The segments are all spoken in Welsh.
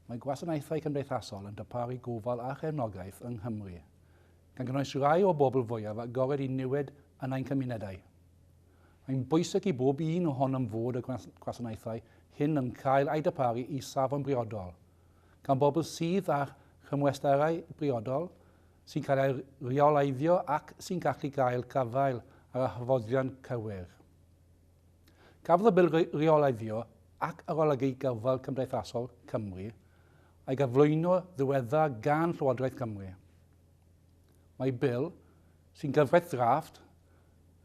mae gwasanaethau cymdeithasol yn darparu gofal a chefnogaeth yng Nghymru, gan gynnwys rhai o bobl fwyaf agored i niwed yn ein cymunedau. Mae'n bwysig i bob un ohonom fod y gwasanaethau hyn yn cael ei darparu i safon briodol, gan bobl sydd â chymwysterau briodol sy'n cael ei rheoleiddio ac sy'n gallu gael gafael ar y hyfoddion cywir. Cafodd y Bil Rheoleiddio ac Arolygu Gofal Cymdeithasol Cymru ei gyflwyno ddiweddar gan Llywodraeth Cymru. Mae bil, sy'n gyfraith ddrafft,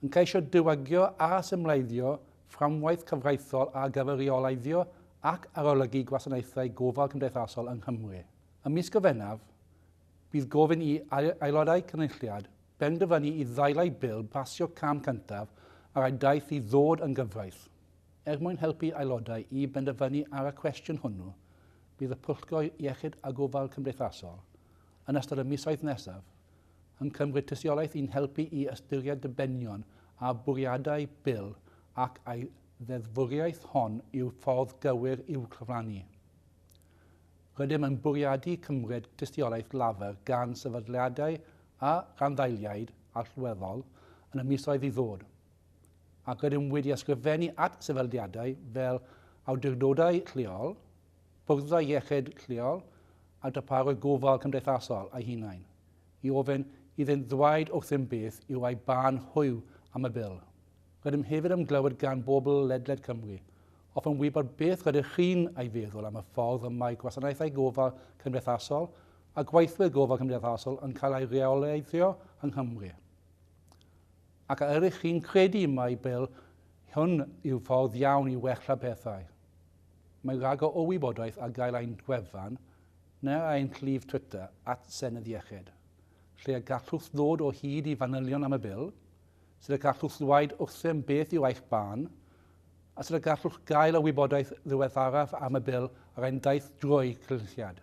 yn ceisio diwygio a symleiddio fframwaith cyfreithol ar gyfer rheoleiddio ac arolygu gwasanaethau gofal cymdeithasol yng Nghymru. Ym mis Gorffennaf, bydd gofyn i Aelodau'r Cynulliad benderfynu i ddylai'r bil basio'r cam cyntaf ar ei daith i ddod yn gyfraith. Mwyn helpu aelodau i benderfynu ar y cwestiwn hwnnw, bydd y Pwyllgor Iechyd a Gofal Cymdeithasol yn ystod y misoedd nesaf yn cymryd tystiolaeth i'n helpu i ystyried dibenion a bwriadau bil ac ei ddeddfwriaeth hon yw'r ffordd gywir i'w cyfrannu. Rydym yn bwriadu cymryd tystiolaeth lafer gan sefydliadau a rhanddeiliaid allweddol yn y misoedd i ddod, ac rydym wedi ysgrifennu at sefydliadau fel awdurdodau lleol, bwrddau iechyd lleol a darparu gofal cymdeithasol eu hunain, i ofyn iddynt ddweud wrthym beth yw ei barn hwyw am y bil. Rydym hefyd yn glywed gan bobl ledled Cymru, hoffwn wybod beth rydych chi'n ei feddwl am y ffordd y mae gwasanaethau gofal cymdeithasol a gweithwyr gofal cymdeithasol yn cael ei reoleiddio yng Nghymru. Ac ydych chi'n credu mai bil hwn yw'r ffordd iawn i wella pethau. Mae rhagor o wybodaeth ar gael ein gwefan neu ein llif Twitter @Senedd Iechyd, lle y gallwch ddod o hyd i fanylion am y bil, sydd y gallwch ddweud wrthym beth yw eich barn, a sydd y gallwch gael y wybodaeth ddiweddaraf am y bil ar ein daith drwy cynulliad.